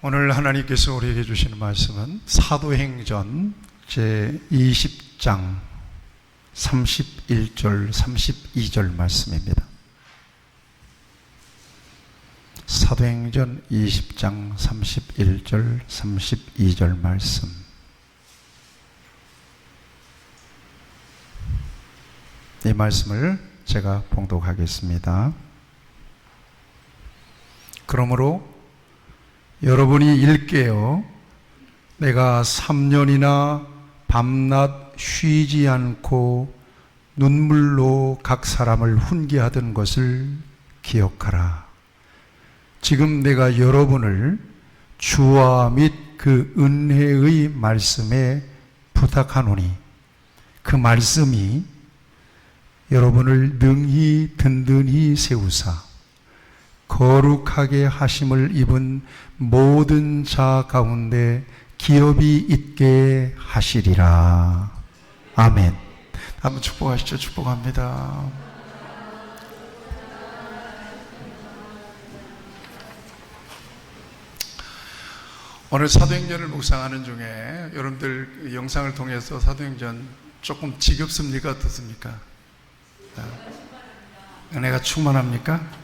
오늘 하나님께서 우리에게 주시는 말씀은 사도행전 제20장 31절 32절 말씀입니다. 사도행전 20장 31절 32절 말씀. 이 말씀을 제가 봉독하겠습니다. 그러므로 여러분이 일깨어 내가 3년이나 밤낮 쉬지 않고 눈물로 각 사람을 훈계하던 것을 기억하라. 지금 내가 여러분을 주와 및 그 은혜의 말씀에 부탁하노니 그 말씀이 여러분을 능히 든든히 세우사 거룩하게 하심을 입은 모든 자 가운데 기업이 있게 하시리라. 아멘. 한번 축복하시죠. 축복합니다. 오늘 사도행전을 묵상하는 중에 여러분들 영상을 통해서 사도행전 조금 지겹습니까? 어떻습니까? 은혜가 충만합니까?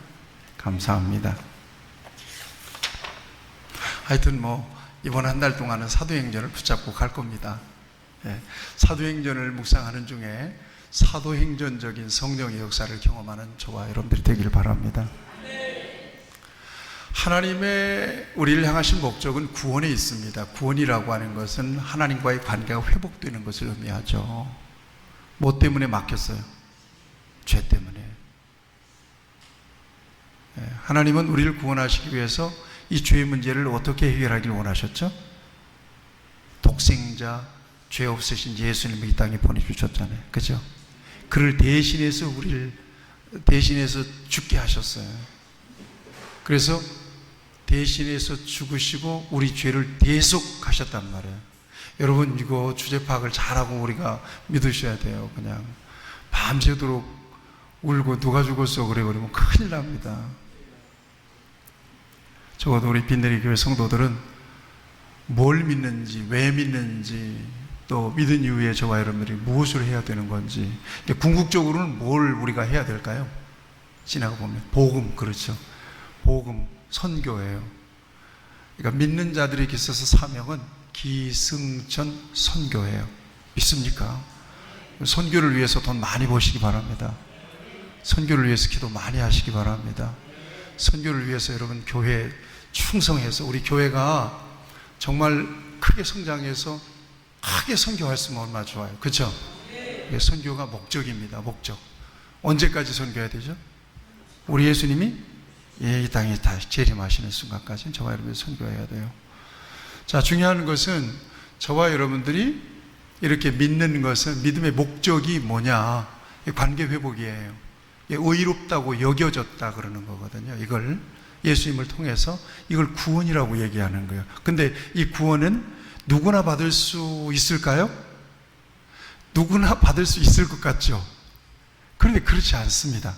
감사합니다. 하여튼 이번 한 달 동안은 사도행전을 붙잡고 갈 겁니다. 사도행전을 묵상하는 중에 사도행전적인 성령의 역사를 경험하는 저와 여러분들이 되기를 바랍니다. 하나님의 우리를 향하신 목적은 구원에 있습니다. 구원이라고 하는 것은 하나님과의 관계가 회복되는 것을 의미하죠. 뭐 때문에 막혔어요? 죄 때문에. 하나님은 우리를 구원하시기 위해서 이 죄의 문제를 어떻게 해결하기를 원하셨죠? 독생자, 죄 없으신 예수님을 이 땅에 보내주셨잖아요. 그죠? 그를 대신해서 우리를 대신해서 죽게 하셨어요. 그래서 대신해서 죽으시고 우리 죄를 대속하셨단 말이에요. 여러분 이거 주제 파악을 잘하고 우리가 믿으셔야 돼요. 그냥 밤새도록 울고 누가 죽었어 그래 버리면 큰일 납니다. 적어도 우리 빈내리 교회 성도들은 뭘 믿는지, 왜 믿는지, 또 믿은 이후에 저와 여러분들이 무엇을 해야 되는 건지, 궁극적으로는 뭘 우리가 해야 될까요? 지나가 보면 복음, 그렇죠. 복음, 선교예요. 그러니까 믿는 자들에게 있어서 사명은 기승전 선교예요. 믿습니까? 선교를 위해서 돈 많이 버시기 바랍니다. 선교를 위해서 기도 많이 하시기 바랍니다. 선교를 위해서 여러분 교회에 충성해서 우리 교회가 정말 크게 성장해서 크게 선교할 수 있으면 얼마나 좋아요. 그렇죠? 선교가 목적입니다. 목적. 언제까지 선교해야 되죠? 우리 예수님이 이 땅에 다시 재림하시는 순간까지 저와 여러분이 선교해야 돼요. 자, 중요한 것은 저와 여러분들이 이렇게 믿는 것은 믿음의 목적이 뭐냐? 관계 회복이에요. 의롭다고 여겨졌다 그러는 거거든요. 이걸 예수님을 통해서 이걸 구원이라고 얘기하는 거예요. 근데 이 구원은 누구나 받을 수 있을까요? 누구나 받을 수 있을 것 같죠? 그런데 그렇지 않습니다.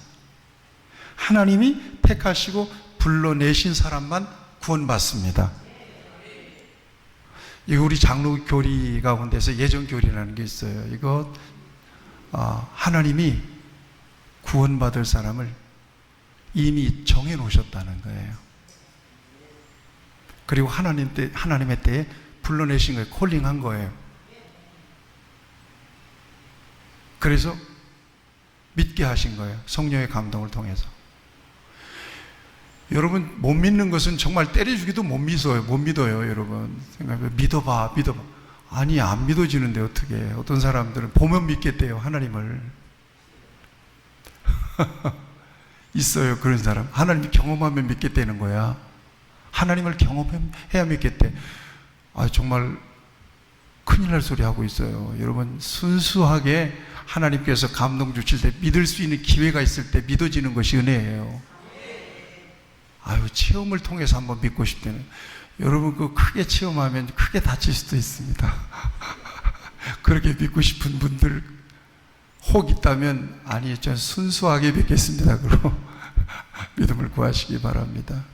하나님이 택하시고 불러내신 사람만 구원받습니다. 이거 우리 장로 교리 가운데서 예정 교리라는 게 있어요. 이거 하나님이 구원받을 사람을 이미 정해 놓으셨다는 거예요. 그리고 하나님의 때에 불러내신 거예요. 콜링한 거예요. 그래서 믿게 하신 거예요. 성령의 감동을 통해서. 여러분 못 믿는 것은 정말 때려주기도 못 믿어요. 여러분 생각해 믿어봐. 아니 안 믿어지는데 어떻게? 어떤 사람들은 보면 믿겠대요. 하나님을. 있어요 그런 사람. 하나님 경험하면 믿겠다는 거야. 하나님을 경험해야 믿겠대. 정말 큰일 날 소리 하고 있어요. 여러분 순수하게 하나님께서 감동 주실 때 믿을 수 있는 기회가 있을 때 믿어지는 것이 은혜예요. 체험을 통해서 한번 믿고 싶다는. 여러분 그 크게 체험하면 크게 다칠 수도 있습니다. 그렇게 믿고 싶은 분들 혹 있다면 아니 전 순수하게 믿겠습니다. 그럼 믿음을 구하시기 바랍니다.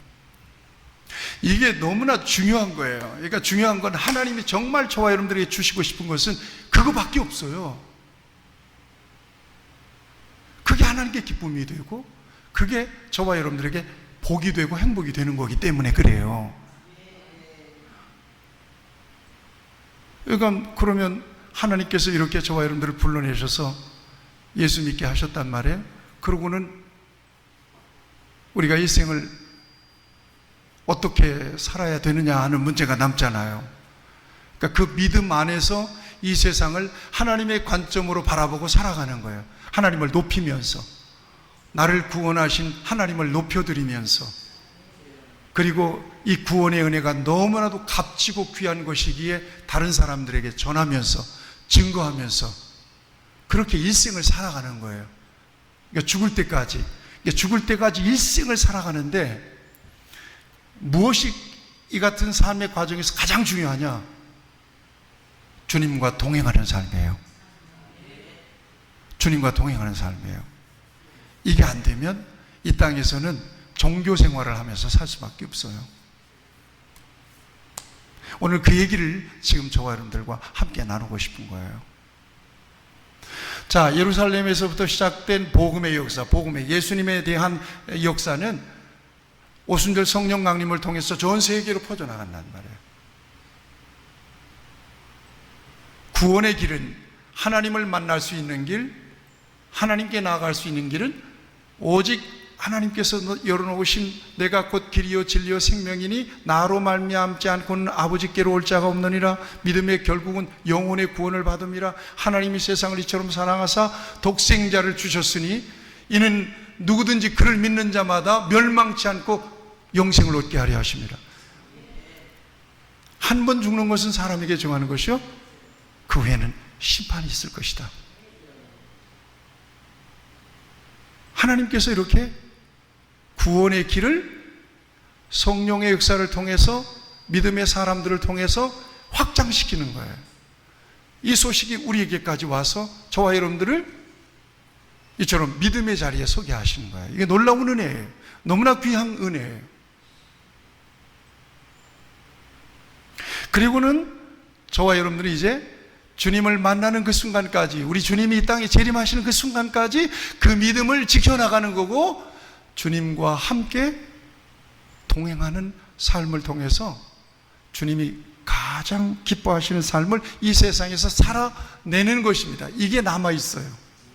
이게 너무나 중요한 거예요. 그러니까 중요한 건 하나님이 정말 저와 여러분들에게 주시고 싶은 것은 그거밖에 없어요. 그게 하나님께 기쁨이 되고 그게 저와 여러분들에게 복이 되고 행복이 되는 거기 때문에 그래요. 그러니까 그러면 하나님께서 이렇게 저와 여러분들을 불러내셔서 예수 믿게 하셨단 말이에요. 그러고는 우리가 이 생을 어떻게 살아야 되느냐 하는 문제가 남잖아요. 그러니까 그 믿음 안에서 이 세상을 하나님의 관점으로 바라보고 살아가는 거예요. 하나님을 높이면서, 나를 구원하신 하나님을 높여드리면서, 그리고 이 구원의 은혜가 너무나도 값지고 귀한 것이기에 다른 사람들에게 전하면서 증거하면서 그렇게 일생을 살아가는 거예요. 그러니까 죽을 때까지 일생을 살아가는데 무엇이 이 같은 삶의 과정에서 가장 중요하냐? 주님과 동행하는 삶이에요. 주님과 동행하는 삶이에요. 이게 안 되면 이 땅에서는 종교 생활을 하면서 살 수밖에 없어요. 오늘 그 얘기를 지금 저와 여러분들과 함께 나누고 싶은 거예요. 자, 예루살렘에서부터 시작된 복음의 역사, 복음의 예수님에 대한 역사는 오순절 성령 강림을 통해서 전 세계로 퍼져나간단 말이에요. 구원의 길은, 하나님을 만날 수 있는 길, 하나님께 나아갈 수 있는 길은 오직 하나님께서 열어놓으신 내가 곧 길이요 진리요 생명이니 나로 말미암지 않고는 아버지께로 올 자가 없느니라. 믿음의 결국은 영혼의 구원을 받음이라. 하나님이 세상을 이처럼 사랑하사 독생자를 주셨으니 이는 누구든지 그를 믿는 자마다 멸망치 않고 영생을 얻게 하려 하십니다. 한 번 죽는 것은 사람에게 정하는 것이요, 그 후에는 심판이 있을 것이다. 하나님께서 이렇게 구원의 길을 성령의 역사를 통해서, 믿음의 사람들을 통해서 확장시키는 거예요. 이 소식이 우리에게까지 와서 저와 여러분들을 이처럼 믿음의 자리에 서게 하시는 거예요. 이게 놀라운 은혜예요. 너무나 귀한 은혜예요. 그리고는 저와 여러분들이 이제 주님을 만나는 그 순간까지, 우리 주님이 이 땅에 재림하시는 그 순간까지 그 믿음을 지켜나가는 거고, 주님과 함께 동행하는 삶을 통해서 주님이 가장 기뻐하시는 삶을 이 세상에서 살아내는 것입니다. 이게 남아있어요,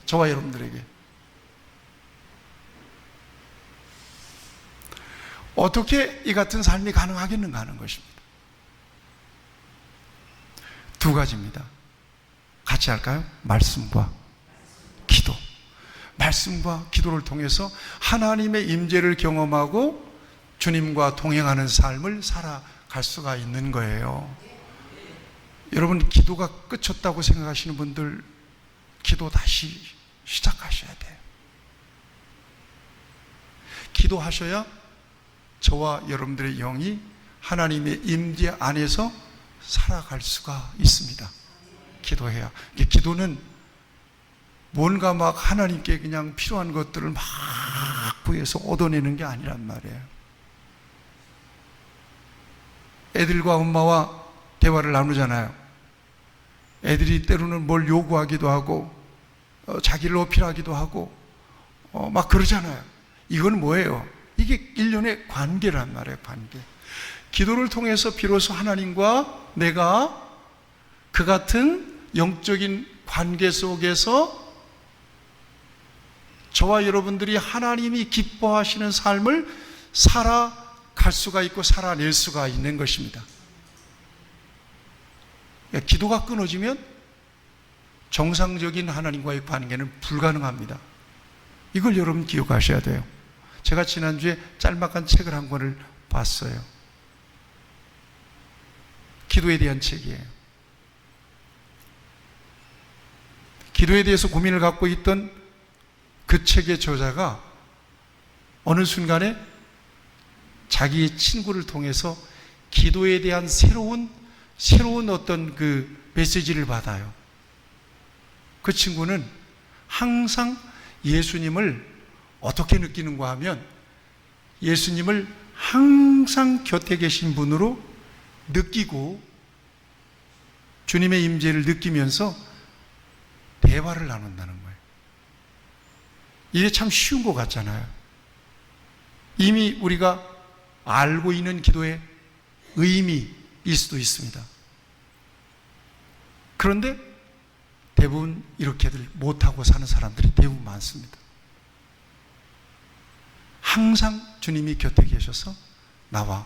저와 여러분들에게. 어떻게 이 같은 삶이 가능하겠는가 하는 것입니다. 두 가지입니다. 같이 할까요? 말씀과 기도. 말씀과 기도를 통해서 하나님의 임재를 경험하고 주님과 동행하는 삶을 살아갈 수가 있는 거예요. 여러분, 기도가 끝쳤다고 생각하시는 분들, 기도 다시 시작하셔야 돼요. 기도하셔야 저와 여러분들의 영이 하나님의 임재 안에서 살아갈 수가 있습니다. 기도해야. 기도는 뭔가 막 하나님께 그냥 필요한 것들을 막 구해서 얻어내는 게 아니란 말이에요. 애들과 엄마와 대화를 나누잖아요. 애들이 때로는 뭘 요구하기도 하고 자기를 어필하기도 하고 막 그러잖아요. 이건 뭐예요? 이게 일련의 관계란 말이에요. 관계. 기도를 통해서 비로소 하나님과 내가 그 같은 영적인 관계 속에서 저와 여러분들이 하나님이 기뻐하시는 삶을 살아갈 수가 있고 살아낼 수가 있는 것입니다. 기도가 끊어지면 정상적인 하나님과의 관계는 불가능합니다. 이걸 여러분 기억하셔야 돼요. 제가 지난주에 짤막한 책을 한 권을 봤어요. 기도에 대한 책이에요. 기도에 대해서 고민을 갖고 있던 그 책의 저자가 어느 순간에 자기의 친구를 통해서 기도에 대한 새로운 어떤 그 메시지를 받아요. 그 친구는 항상 예수님을 어떻게 느끼는가 하면 예수님을 항상 곁에 계신 분으로 느끼고 주님의 임재를 느끼면서 대화를 나눈다는 거예요. 이게 참 쉬운 것 같잖아요. 이미 우리가 알고 있는 기도의 의미일 수도 있습니다. 그런데 대부분 이렇게들 못하고 사는 사람들이 대부분 많습니다. 항상 주님이 곁에 계셔서 나와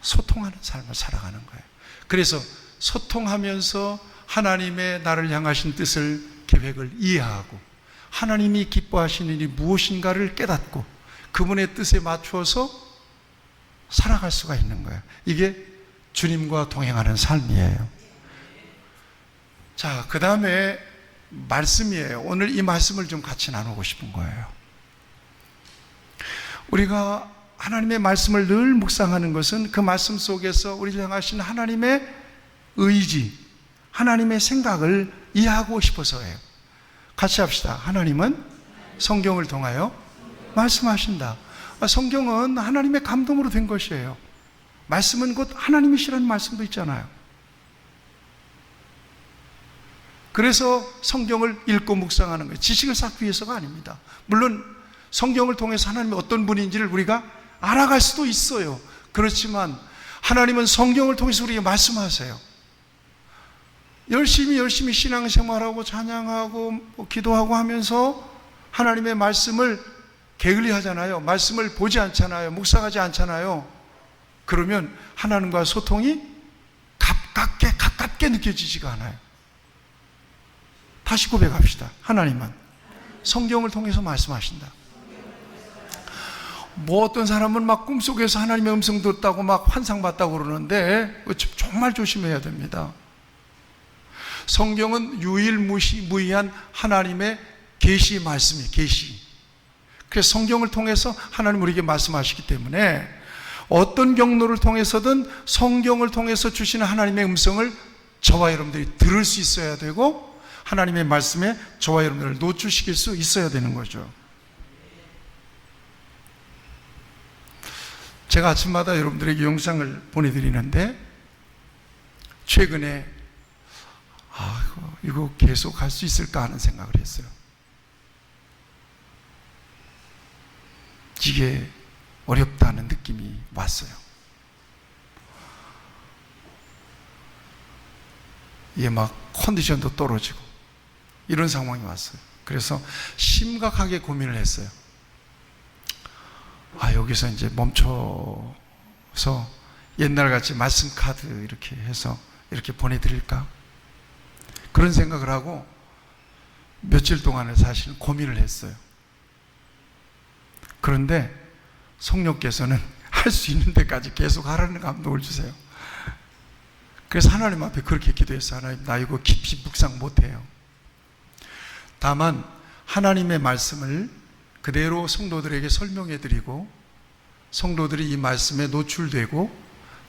소통하는 삶을 살아가는 거예요. 그래서 소통하면서 하나님의 나를 향하신 뜻을, 계획을 이해하고 하나님이 기뻐하시는 일이 무엇인가를 깨닫고 그분의 뜻에 맞추어서 살아갈 수가 있는 거예요. 이게 주님과 동행하는 삶이에요. 자, 그 다음에 말씀이에요. 오늘 이 말씀을 좀 같이 나누고 싶은 거예요. 우리가 하나님의 말씀을 늘 묵상하는 것은 그 말씀 속에서 우리를 향하신 하나님의 의지, 하나님의 생각을 이해하고 싶어서예요. 같이 합시다. 하나님은 성경을 통하여 말씀하신다. 성경은 하나님의 감동으로 된 것이에요. 말씀은 곧 하나님이시라는 말씀도 있잖아요. 그래서 성경을 읽고 묵상하는 거예요. 지식을 쌓기 위해서가 아닙니다. 물론 성경을 통해서 하나님이 어떤 분인지를 우리가 알아갈 수도 있어요. 그렇지만 하나님은 성경을 통해서 우리에게 말씀하세요. 열심히 신앙생활하고 찬양하고 기도하고 하면서 하나님의 말씀을 게을리하잖아요. 말씀을 보지 않잖아요. 묵상하지 않잖아요. 그러면 하나님과 소통이 가깝게 느껴지지가 않아요. 다시 고백합시다. 하나님은 성경을 통해서 말씀하신다. 뭐 어떤 사람은 막 꿈속에서 하나님의 음성 듣다고 막 환상봤다고 그러는데 정말 조심해야 됩니다. 성경은 유일무이한 하나님의 계시 말씀이에요. 계시. 그래서 성경을 통해서 하나님 우리에게 말씀하시기 때문에 어떤 경로를 통해서든 성경을 통해서 주시는 하나님의 음성을 저와 여러분들이 들을 수 있어야 되고 하나님의 말씀에 저와 여러분들을 노출시킬 수 있어야 되는 거죠. 제가 아침마다 여러분들에게 영상을 보내드리는데 최근에 이거 계속 할 수 있을까 하는 생각을 했어요. 이게 어렵다는 느낌이 왔어요. 이게 막 컨디션도 떨어지고 이런 상황이 왔어요. 그래서 심각하게 고민을 했어요. 여기서 이제 멈춰서 옛날같이 말씀 카드 이렇게 해서 이렇게 보내드릴까? 그런 생각을 하고 며칠 동안을 사실 고민을 했어요. 그런데 성령께서는 할 수 있는 데까지 계속 하라는 감동을 주세요. 그래서 하나님 앞에 그렇게 기도했어요. 하나님, 나 이거 깊이 묵상 못해요. 다만 하나님의 말씀을 그대로 성도들에게 설명해드리고 성도들이 이 말씀에 노출되고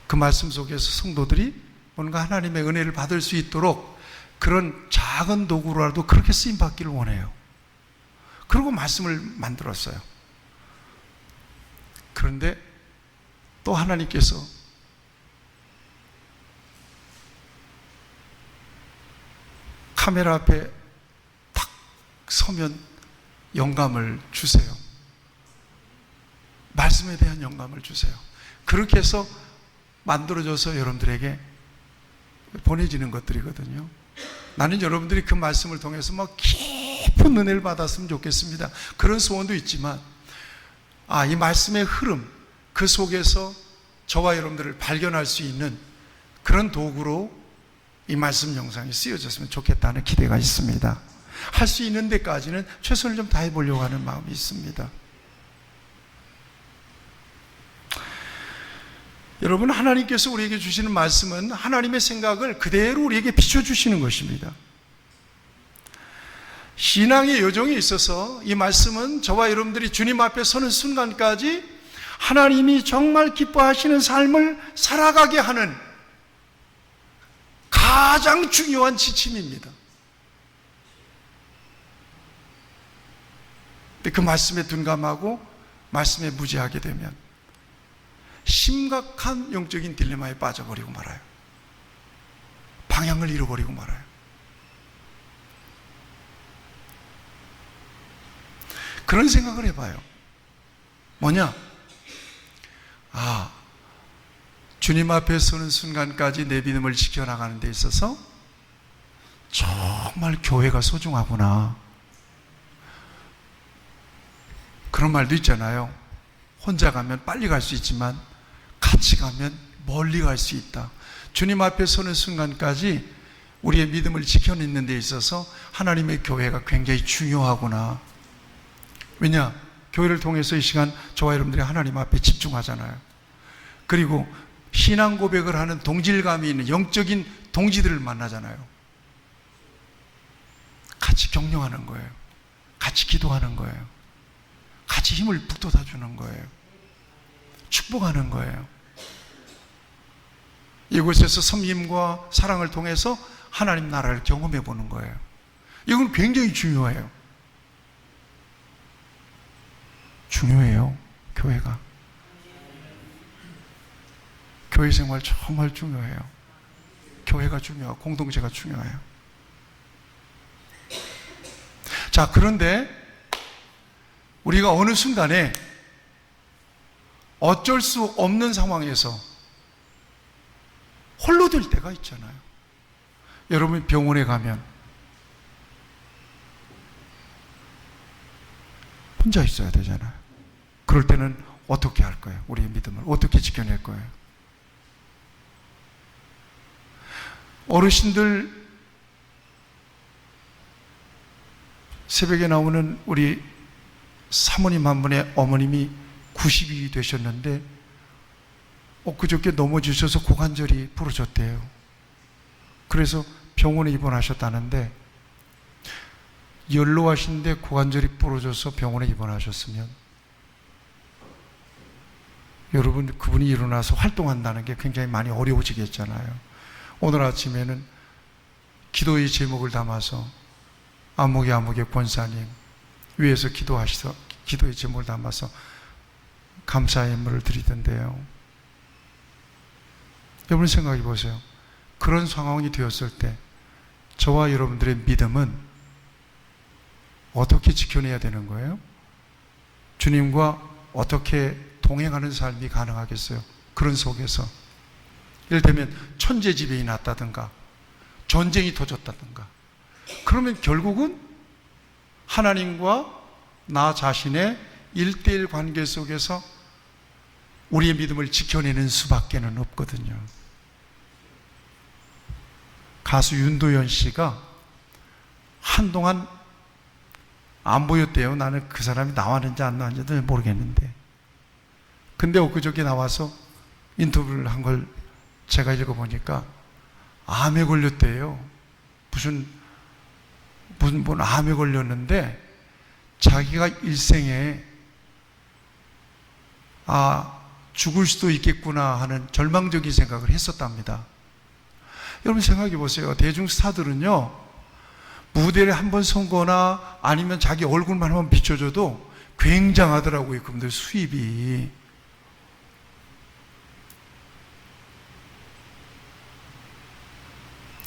그 말씀 속에서 성도들이 뭔가 하나님의 은혜를 받을 수 있도록 그런 작은 도구로라도 그렇게 쓰임받기를 원해요. 그리고 말씀을 만들었어요. 그런데 또 하나님께서 카메라 앞에 탁 서면 영감을 주세요. 말씀에 대한 영감을 주세요. 그렇게 해서 만들어져서 여러분들에게 보내지는 것들이거든요. 나는 여러분들이 그 말씀을 통해서 막 깊은 은혜를 받았으면 좋겠습니다. 그런 소원도 있지만 이 말씀의 흐름, 그 속에서 저와 여러분들을 발견할 수 있는 그런 도구로 이 말씀 영상이 쓰여졌으면 좋겠다는 기대가 있습니다. 할 수 있는 데까지는 최선을 좀 다해보려고 하는 마음이 있습니다. 여러분, 하나님께서 우리에게 주시는 말씀은 하나님의 생각을 그대로 우리에게 비춰주시는 것입니다. 신앙의 여정에 있어서 이 말씀은 저와 여러분들이 주님 앞에 서는 순간까지 하나님이 정말 기뻐하시는 삶을 살아가게 하는 가장 중요한 지침입니다. 근데 그 말씀에 둔감하고 말씀에 무지하게 되면 심각한 영적인 딜레마에 빠져버리고 말아요. 방향을 잃어버리고 말아요. 그런 생각을 해봐요. 뭐냐? 주님 앞에 서는 순간까지 내 믿음을 지켜나가는 데 있어서 정말 교회가 소중하구나. 그런 말도 있잖아요. 혼자 가면 빨리 갈 수 있지만 같이 가면 멀리 갈 수 있다. 주님 앞에 서는 순간까지 우리의 믿음을 지켜내는 데 있어서 하나님의 교회가 굉장히 중요하구나. 왜냐? 교회를 통해서 이 시간 저와 여러분들이 하나님 앞에 집중하잖아요. 그리고 신앙 고백을 하는 동질감이 있는 영적인 동지들을 만나잖아요. 같이 격려하는 거예요. 같이 기도하는 거예요. 같이 힘을 북돋아 주는 거예요. 축복하는 거예요. 이곳에서 섬김과 사랑을 통해서 하나님 나라를 경험해 보는 거예요. 이건 굉장히 중요해요. 중요해요. 교회가. 교회 생활 정말 중요해요. 교회가 중요하고 공동체가 중요해요. 자, 그런데 우리가 어느 순간에 어쩔 수 없는 상황에서 홀로 될 때가 있잖아요. 여러분 병원에 가면 혼자 있어야 되잖아요. 그럴 때는 어떻게 할 거예요? 우리의 믿음을 어떻게 지켜낼 거예요? 어르신들 새벽에 나오는 우리 사모님 한 분의 어머님이 90이 되셨는데 엊그저께 넘어지셔서 고관절이 부러졌대요. 그래서 병원에 입원하셨다는데 연로하신데 고관절이 부러져서 병원에 입원하셨으면 여러분 그분이 일어나서 활동한다는 게 굉장히 많이 어려워지겠잖아요. 오늘 아침에는 기도의 제목을 담아서 아무개 권사님 위에서 기도하시서 기도의 제목을 담아서 감사의 예물을 드리던데요. 여러분 생각해 보세요. 그런 상황이 되었을 때 저와 여러분들의 믿음은 어떻게 지켜내야 되는 거예요? 주님과 어떻게 동행하는 삶이 가능하겠어요? 그런 속에서 이를테면 천재지변이 났다든가 전쟁이 터졌다든가 그러면 결국은 하나님과 나 자신의 1:1 관계 속에서 우리의 믿음을 지켜내는 수밖에는 없거든요. 가수 윤도현 씨가 한동안 안 보였대요. 나는 그 사람이 나왔는지 안 나왔는지도 모르겠는데. 근데 엊그저께 나와서 인터뷰를 한 걸 제가 읽어보니까 암에 걸렸대요. 무슨 암에 걸렸는데 자기가 일생에 죽을 수도 있겠구나 하는 절망적인 생각을 했었답니다. 여러분 생각해 보세요. 대중 스타들은요 무대를 한번 선거나 아니면 자기 얼굴만 한번 비춰줘도 굉장하더라고요. 그분들 수입이.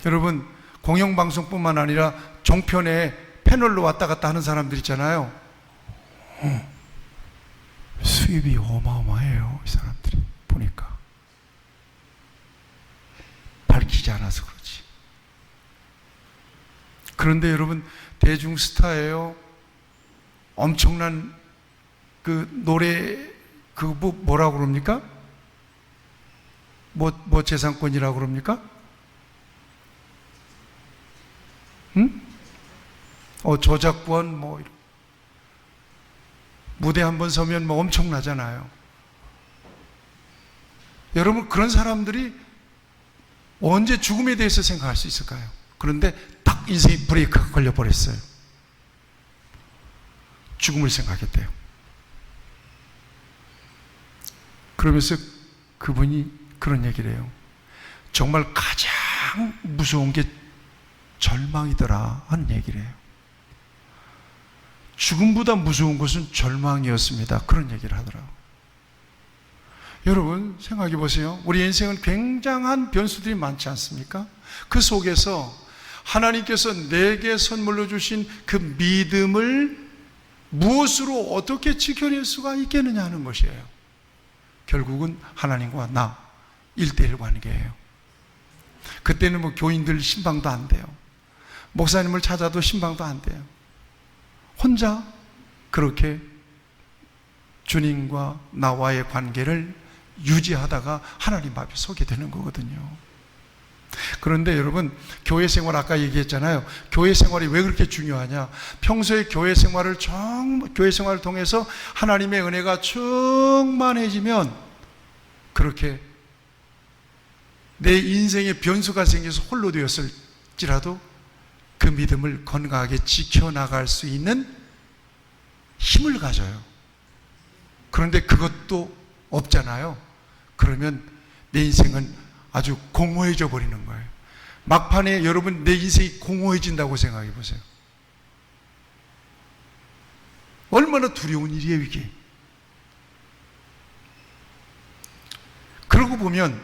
여러분 공영방송뿐만 아니라 종편에 패널로 왔다 갔다 하는 사람들 있잖아요. 수입이 어마어마해요. 이 사람들이 보니까 밝히지 않아서 그렇지. 그런데 여러분 대중 스타예요. 엄청난 그 노래 그 뭐라고 그럽니까? 뭐 재산권이라고 그럽니까? 저작권 무대 한번 서면 엄청나잖아요. 여러분 그런 사람들이 언제 죽음에 대해서 생각할 수 있을까요? 그런데 딱 인생의 브레이크가 걸려버렸어요. 죽음을 생각했대요. 그러면서 그분이 그런 얘기를 해요. 정말 가장 무서운 게 절망이더라 하는 얘기를 해요. 죽음보다 무서운 것은 절망이었습니다. 그런 얘기를 하더라고요. 여러분 생각해 보세요. 우리 인생은 굉장한 변수들이 많지 않습니까? 그 속에서 하나님께서 내게 선물로 주신 그 믿음을 무엇으로 어떻게 지켜낼 수가 있겠느냐 하는 것이에요. 결국은 하나님과 나 1대1 관계예요. 그때는 뭐 교인들 신방도 안 돼요. 목사님을 찾아도 신방도 안 돼요. 혼자 그렇게 주님과 나와의 관계를 유지하다가 하나님 앞에 서게 되는 거거든요. 그런데 여러분, 교회 생활 아까 얘기했잖아요. 교회 생활이 왜 그렇게 중요하냐? 평소에 교회 생활을 통해서 하나님의 은혜가 충만해지면 그렇게 내 인생에 변수가 생겨서 홀로 되었을지라도 그 믿음을 건강하게 지켜나갈 수 있는 힘을 가져요. 그런데 그것도 없잖아요. 그러면 내 인생은 아주 공허해져 버리는 거예요. 막판에 여러분 내 인생이 공허해진다고 생각해 보세요. 얼마나 두려운 일이에요 이게. 그러고 보면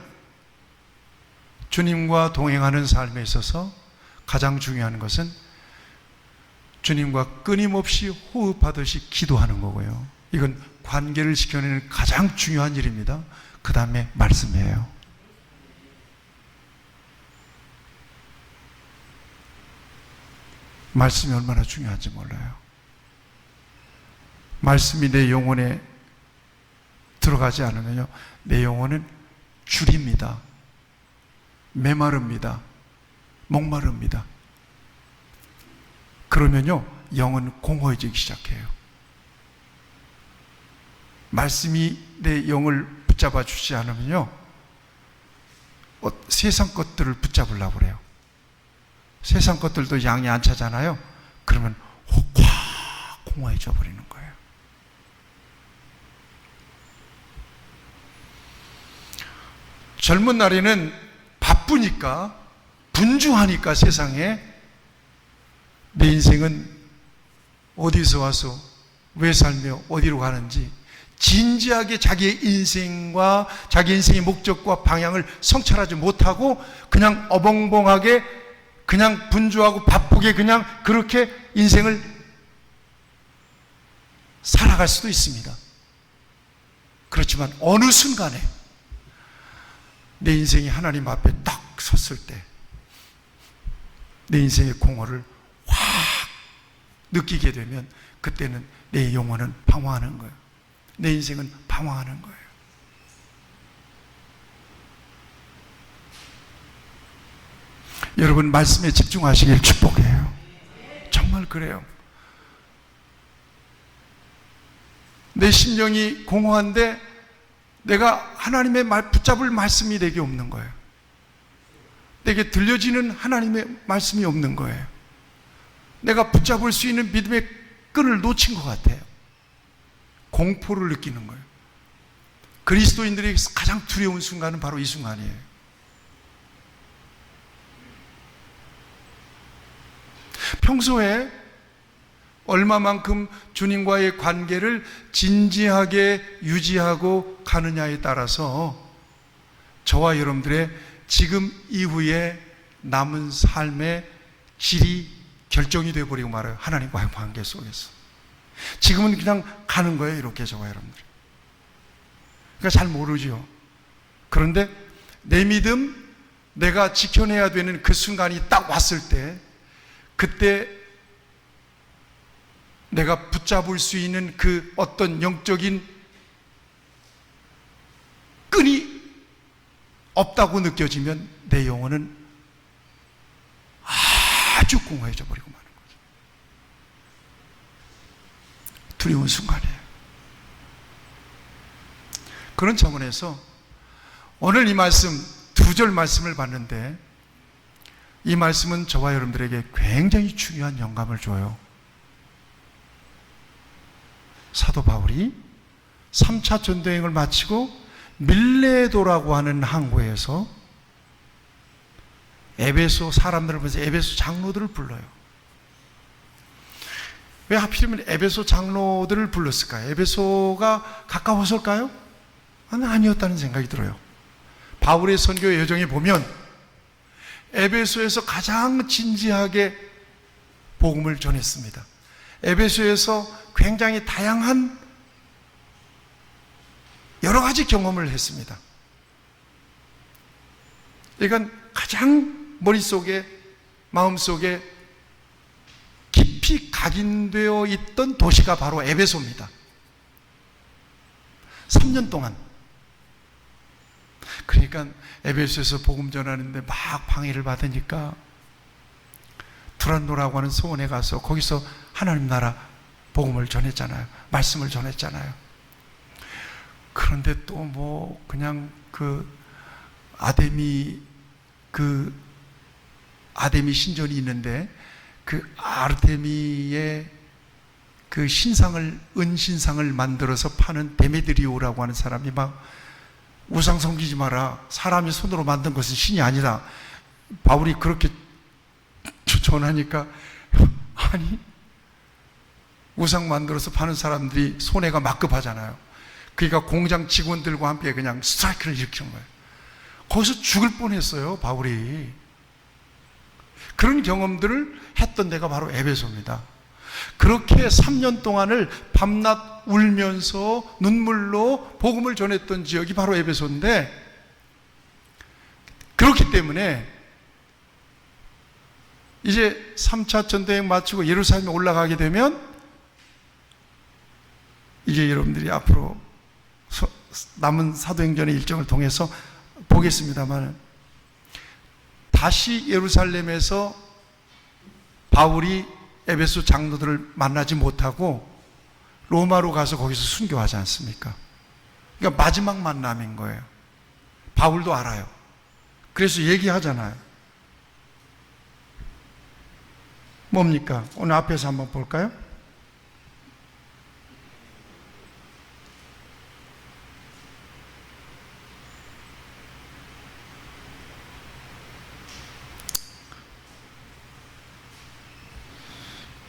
주님과 동행하는 삶에 있어서 가장 중요한 것은 주님과 끊임없이 호흡하듯이 기도하는 거고요. 이건 관계를 지켜내는 가장 중요한 일입니다. 그 다음에 말씀이에요. 말씀이 얼마나 중요한지 몰라요. 말씀이 내 영혼에 들어가지 않으면요, 내 영혼은 줄입니다. 메마릅니다. 목마릅니다. 그러면요, 영은 공허해지기 시작해요. 말씀이 내 영을 붙잡아 주지 않으면요, 세상 것들을 붙잡으려고 그래요. 세상 것들도 양이 안 차잖아요. 그러면 확 공허해져 버리는 거예요. 젊은 날에는 바쁘니까, 분주하니까 세상에 내 인생은 어디서 와서 왜 살며 어디로 가는지 진지하게 자기의 인생과 자기 인생의 목적과 방향을 성찰하지 못하고 그냥 어벙벙하게 그냥 분주하고 바쁘게 그냥 그렇게 인생을 살아갈 수도 있습니다. 그렇지만 어느 순간에 내 인생이 하나님 앞에 딱 섰을 때 내 인생의 공허를 확 느끼게 되면 그때는 내 영혼은 방황하는 거예요. 내 인생은 방황하는 거예요. 여러분, 말씀에 집중하시길 축복해요. 정말 그래요. 내 심령이 공허한데 내가 하나님의 붙잡을 말씀이 내게 없는 거예요. 내게 들려지는 하나님의 말씀이 없는 거예요. 내가 붙잡을 수 있는 믿음의 끈을 놓친 것 같아요. 공포를 느끼는 거예요. 그리스도인들이 가장 두려운 순간은 바로 이 순간이에요. 평소에 얼마만큼 주님과의 관계를 진지하게 유지하고 가느냐에 따라서 저와 여러분들의 지금 이후에 남은 삶의 질이 결정이 되어버리고 말아요. 하나님과의 관계 속에서. 지금은 그냥 가는 거예요. 이렇게 저와 여러분들. 그러니까 잘 모르죠. 그런데 내 믿음, 내가 지켜내야 되는 그 순간이 딱 왔을 때, 그때 내가 붙잡을 수 있는 그 어떤 영적인 끈이 없다고 느껴지면 내 영혼은 아주 공허해져 버리고 마는 거죠. 두려운 순간이에요. 그런 차원에서 오늘 이 말씀, 2절 말씀을 봤는데 이 말씀은 저와 여러분들에게 굉장히 중요한 영감을 줘요. 사도 바울이 3차 전도여행을 마치고 밀레도라고 하는 항구에서 에베소 사람들을 보면서 에베소 장로들을 불러요. 왜 하필이면 에베소 장로들을 불렀을까요? 에베소가 가까웠을까요? 아니었다는 생각이 들어요. 바울의 선교 여정에 보면 에베소에서 가장 진지하게 복음을 전했습니다. 에베소에서 굉장히 다양한 여러 가지 경험을 했습니다. 그러니까 가장 머릿속에, 마음속에 깊이 각인되어 있던 도시가 바로 에베소입니다. 3년 동안. 그러니까 에베소에서 복음 전하는데 막 방해를 받으니까 두란노라고 하는 소원에 가서 거기서 하나님 나라 복음을 전했잖아요. 말씀을 전했잖아요. 그런데 또 뭐 그냥 아데미 신전이 있는데 그 아르테미의 그 신상을, 은신상을 만들어서 파는 데메드리오라고 하는 사람이 막 우상 섬기지 마라. 사람이 손으로 만든 것은 신이 아니다. 바울이 그렇게 전하니까 아니, 우상 만들어서 파는 사람들이 손해가 막급하잖아요. 그러니까 공장 직원들과 함께 그냥 스트라이크를 일으키는 거예요. 거기서 죽을 뻔했어요, 바울이. 그런 경험들을 했던 데가 바로 에베소입니다. 그렇게 3년 동안을 밤낮 울면서 눈물로 복음을 전했던 지역이 바로 에베소인데, 그렇기 때문에 이제 3차 전도여행 마치고 예루살렘에 올라가게 되면 이제 여러분들이 앞으로 남은 사도행전의 일정을 통해서 보겠습니다만, 다시 예루살렘에서 바울이 에베소 장로들을 만나지 못하고 로마로 가서 거기서 순교하지 않습니까? 그러니까 마지막 만남인 거예요. 바울도 알아요. 그래서 얘기하잖아요. 뭡니까? 오늘 앞에서 한번 볼까요?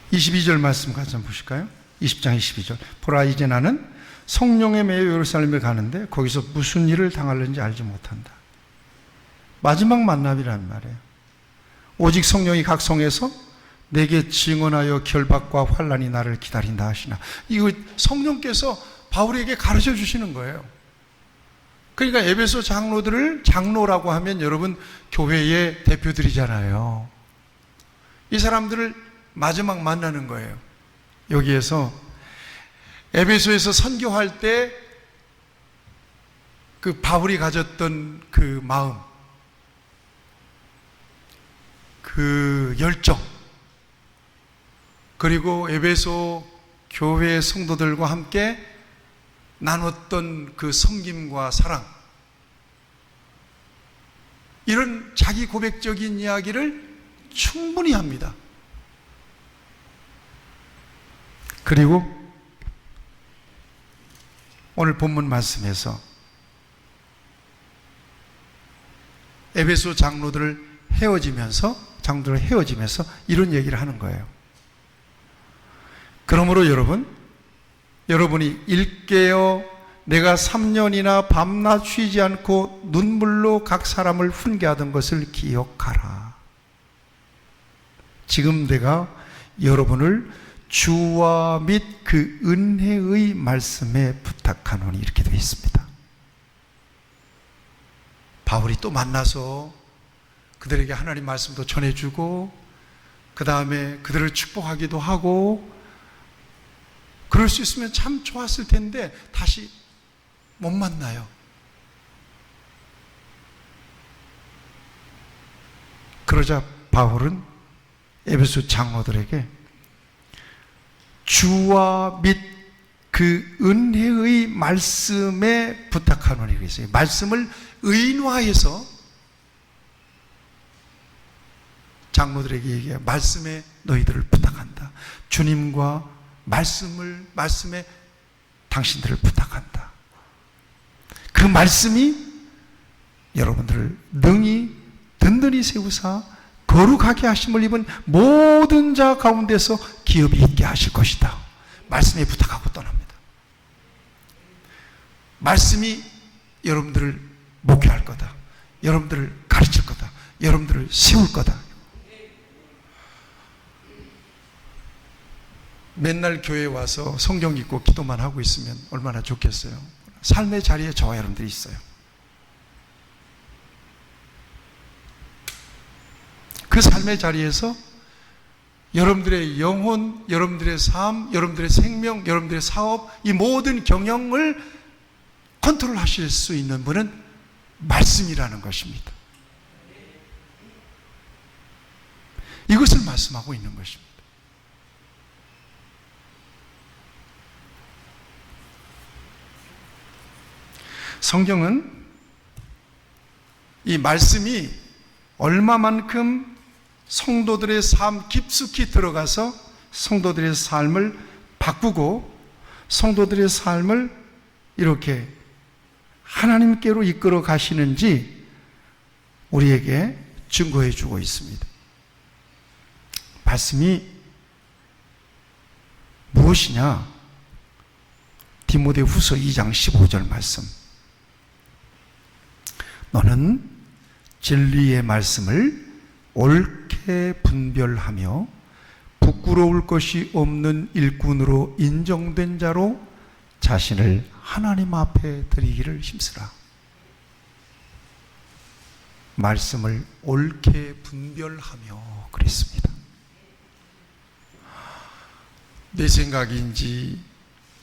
(22절) 말씀 같이 한번 보실까요? 20장 22절. 보라, 이제 나는 성령에 매여 예루살렘에 가는데 거기서 무슨 일을 당할는지 알지 못한다. 마지막 만남이란 말이에요. 오직 성령이 각 성에서 내게 증언하여 결박과 환난이 나를 기다린다 하시나. 이거 성령께서 바울에게 가르쳐 주시는 거예요. 그러니까 에베소 장로들을, 장로라고 하면 여러분 교회의 대표들이잖아요. 이 사람들을 마지막 만나는 거예요. 여기에서 에베소에서 선교할 때 그 바울이 가졌던 그 마음, 그 열정, 그리고 에베소 교회 성도들과 함께 나눴던 그 섬김과 사랑, 이런 자기 고백적인 이야기를 충분히 합니다. 그리고 오늘 본문 말씀에서 에베소 장로들을 헤어지면서 이런 얘기를 하는 거예요. 그러므로 여러분이 일깨어 내가 3년이나 밤낮 쉬지 않고 눈물로 각 사람을 훈계하던 것을 기억하라. 지금 내가 여러분을 주와 및 그 은혜의 말씀에 부탁하노니, 이렇게 되어 있습니다. 바울이 또 만나서 그들에게 하나님 말씀도 전해주고, 그 다음에 그들을 축복하기도 하고, 그럴 수 있으면 참 좋았을 텐데 다시 못 만나요. 그러자 바울은 에베소 장로들에게 주와 및 그 은혜의 말씀에 부탁하노니 그랬어요. 말씀을 의인화해서 장로들에게 얘기해요. 말씀에 너희들을 부탁한다. 주님과 말씀에 당신들을 부탁한다. 그 말씀이 여러분들을 능히 든든히 세우사 거룩하게 하심을 입은 모든 자 가운데서 기업이 있게 하실 것이다. 말씀에 부탁하고 떠납니다. 말씀이 여러분들을 목회할 거다. 여러분들을 가르칠 거다. 여러분들을 세울 거다. 맨날 교회에 와서 성경 읽고 기도만 하고 있으면 얼마나 좋겠어요. 삶의 자리에 저와 여러분들이 있어요. 그 삶의 자리에서 여러분들의 영혼, 여러분들의 삶, 여러분들의 생명, 여러분들의 사업, 이 모든 경영을 컨트롤 하실 수 있는 분은 말씀이라는 것입니다. 이것을 말씀하고 있는 것입니다. 성경은 이 말씀이 얼마만큼 성도들의 삶 깊숙이 들어가서 성도들의 삶을 바꾸고 성도들의 삶을 이렇게 하나님께로 이끌어 가시는지 우리에게 증거해 주고 있습니다. 말씀이 무엇이냐? 디모데후서 2장 15절 말씀. 너는 진리의 말씀을 옳게 분별하며 부끄러울 것이 없는 일꾼으로 인정된 자로 자신을 하나님 앞에 드리기를 힘쓰라. 말씀을 옳게 분별하며 그랬습니다. 내 생각인지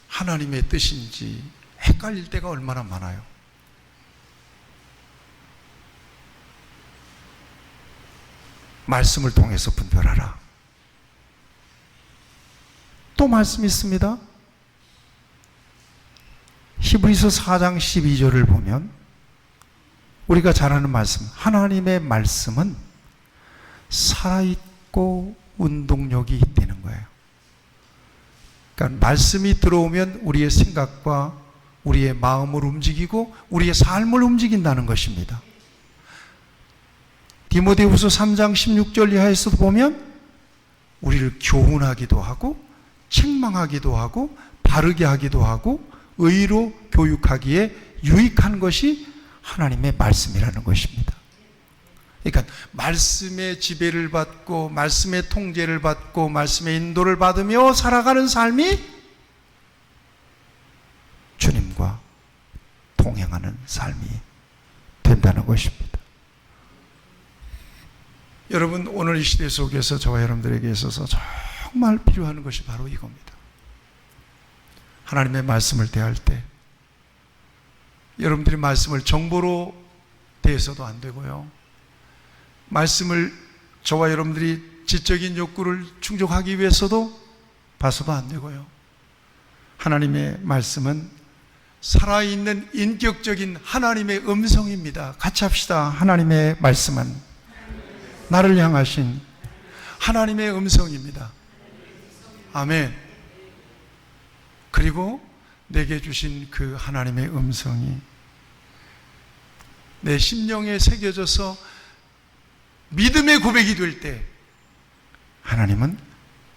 하나님의 뜻인지 헷갈릴 때가 얼마나 많아요. 말씀을 통해서 분별하라. 또 말씀이 있습니다. 히브리서 4장 12절을 보면 우리가 잘 아는 말씀, 하나님의 말씀은 살아있고 운동력이 있다는 거예요. 그러니까 말씀이 들어오면 우리의 생각과 우리의 마음을 움직이고 우리의 삶을 움직인다는 것입니다. 디모데후서 3장 16절 이하에서도 보면 우리를 교훈하기도 하고 책망하기도 하고 바르게 하기도 하고 의로 교육하기에 유익한 것이 하나님의 말씀이라는 것입니다. 그러니까 말씀의 지배를 받고 말씀의 통제를 받고 말씀의 인도를 받으며 살아가는 삶이 주님과 동행하는 삶이 된다는 것입니다. 여러분, 오늘 이 시대 속에서 저와 여러분들에게 있어서 정말 필요한 것이 바로 이겁니다. 하나님의 말씀을 대할 때 여러분들이 말씀을 정보로 대해서도 안 되고요, 말씀을 저와 여러분들이 지적인 욕구를 충족하기 위해서도 봐서도 안 되고요, 하나님의 말씀은 살아있는 인격적인 하나님의 음성입니다. 같이 합시다. 하나님의 말씀은 나를 향하신 하나님의 음성입니다. 아멘. 그리고 내게 주신 그 하나님의 음성이 내 심령에 새겨져서 믿음의 고백이 될 때 하나님은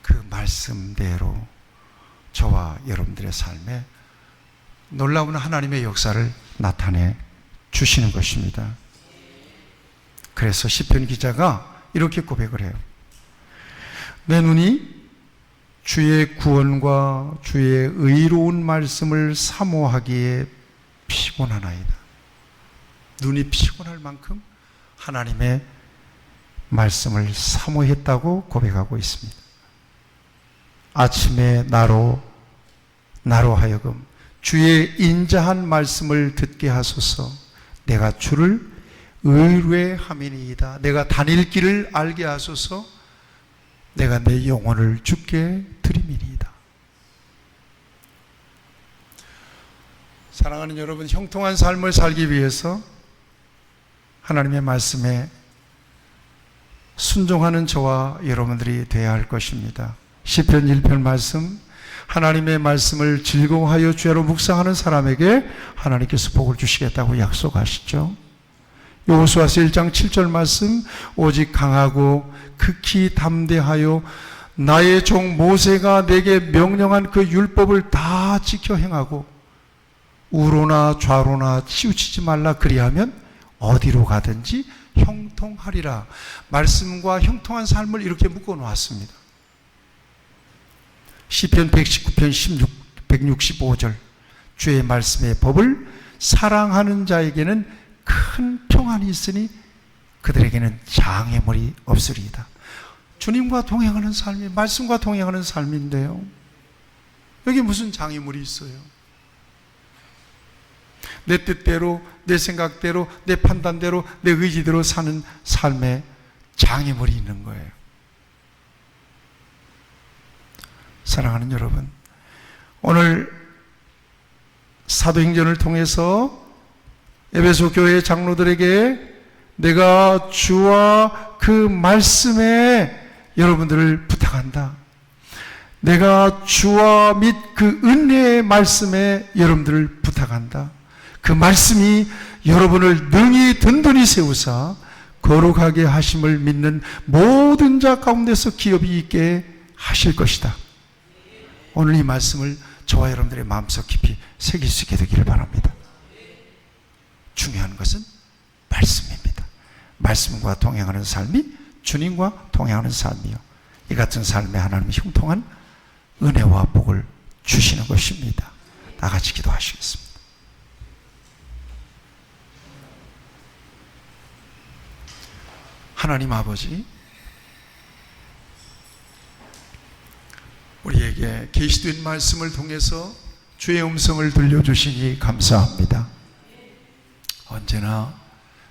그 말씀대로 저와 여러분들의 삶에 놀라운 하나님의 역사를 나타내 주시는 것입니다. 그래서 시편 기자가 이렇게 고백을 해요. 내 눈이 주의 구원과 주의 의로운 말씀을 사모하기에 피곤하나이다. 눈이 피곤할 만큼 하나님의 말씀을 사모했다고 고백하고 있습니다. 아침에 나로 하여금 주의 인자한 말씀을 듣게 하소서. 내가 주를 의뢰함이니이다. 내가 다닐 길을 알게 하소서. 내가 내 영혼을 주께 드림이니이다. 사랑하는 여러분, 형통한 삶을 살기 위해서 하나님의 말씀에 순종하는 저와 여러분들이 되어야 할 것입니다. 시편 1편 말씀, 하나님의 말씀을 즐거워하여 주야로 묵상하는 사람에게 하나님께서 복을 주시겠다고 약속하시죠. 여호수아서 1장 7절 말씀, 오직 강하고 극히 담대하여 나의 종 모세가 내게 명령한 그 율법을 다 지켜 행하고 우로나 좌로나 치우치지 말라. 그리하면 어디로 가든지 형통하리라. 말씀과 형통한 삶을 이렇게 묶어 놓았습니다. 시편 119편 165절 주의 말씀의 법을 사랑하는 자에게는 큰 평안이 있으니 그들에게는 장애물이 없으리이다. 주님과 동행하는 삶이 말씀과 동행하는 삶인데요, 여기 무슨 장애물이 있어요? 내 뜻대로, 내 생각대로, 내 판단대로, 내 의지대로 사는 삶에 장애물이 있는 거예요. 사랑하는 여러분, 오늘 사도행전을 통해서 에베소 교회 장로들에게 내가 주와 그 말씀에 여러분들을 부탁한다. 내가 주와 및 그 은혜의 말씀에 여러분들을 부탁한다. 그 말씀이 여러분을 능히 든든히 세우사 거룩하게 하심을 믿는 모든 자 가운데서 기업이 있게 하실 것이다. 오늘 이 말씀을 저와 여러분들의 마음속 깊이 새길 수 있게 되기를 바랍니다. 중요한 것은 말씀입니다. 말씀과 동행하는 삶이 주님과 동행하는 삶이요, 이 같은 삶에 하나님의 형통한 은혜와 복을 주시는 것입니다. 다 같이 기도하시겠습니다. 하나님 아버지, 우리에게 계시된 말씀을 통해서 주의 음성을 들려주시니 감사합니다. 언제나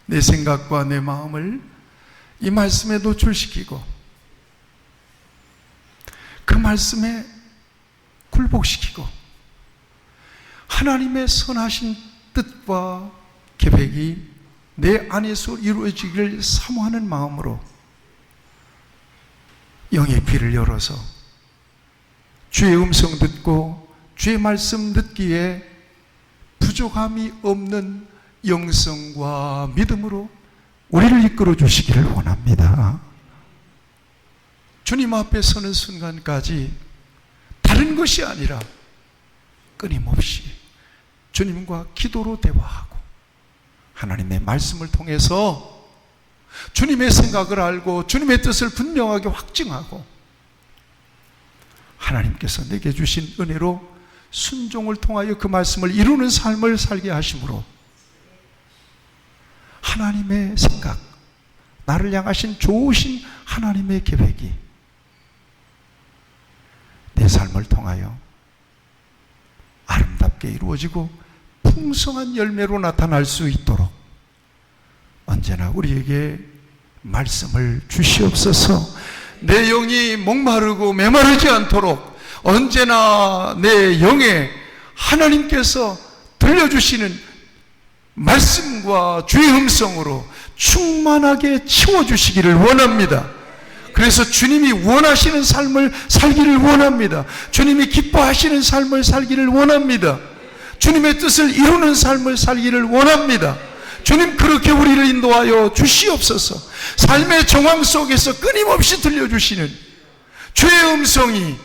내 생각과 내 마음을 이 말씀에 노출시키고 그 말씀에 굴복시키고 하나님의 선하신 뜻과 계획이 내 안에서 이루어지기를 사모하는 마음으로 영의 귀를 열어서 주의 음성 듣고 주의 말씀 듣기에 부족함이 없는 영성과 믿음으로 우리를 이끌어 주시기를 원합니다. 주님 앞에 서는 순간까지 다른 것이 아니라 끊임없이 주님과 기도로 대화하고 하나님의 말씀을 통해서 주님의 생각을 알고 주님의 뜻을 분명하게 확증하고 하나님께서 내게 주신 은혜로 순종을 통하여 그 말씀을 이루는 삶을 살게 하심으로 하나님의 생각, 나를 향하신 좋으신 하나님의 계획이 내 삶을 통하여 아름답게 이루어지고 풍성한 열매로 나타날 수 있도록 언제나 우리에게 말씀을 주시옵소서. 내 영이 목마르고 메마르지 않도록 언제나 내 영에 하나님께서 들려주시는 말씀과 주의 음성으로 충만하게 채워주시기를 원합니다. 그래서 주님이 원하시는 삶을 살기를 원합니다. 주님이 기뻐하시는 삶을 살기를 원합니다. 주님의 뜻을 이루는 삶을 살기를 원합니다. 주님, 그렇게 우리를 인도하여 주시옵소서. 삶의 정황 속에서 끊임없이 들려주시는 주의 음성이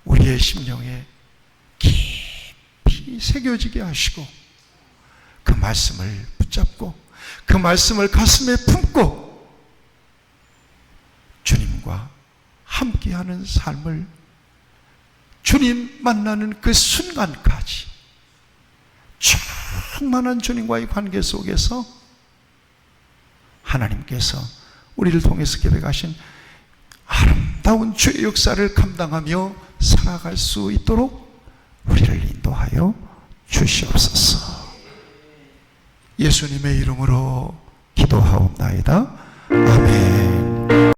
우리의 심령에 깊이 새겨지게 하시고 그 말씀을 붙잡고 그 말씀을 가슴에 품고 주님과 함께하는 삶을 주님 만나는 그 순간까지 충만한 주님과의 관계 속에서 하나님께서 우리를 통해서 계획하신 아름다운 주의 역사를 감당하며 살아갈 수 있도록 우리를 인도하여 주시옵소서. 예수님의 이름으로 기도하옵나이다. 아멘.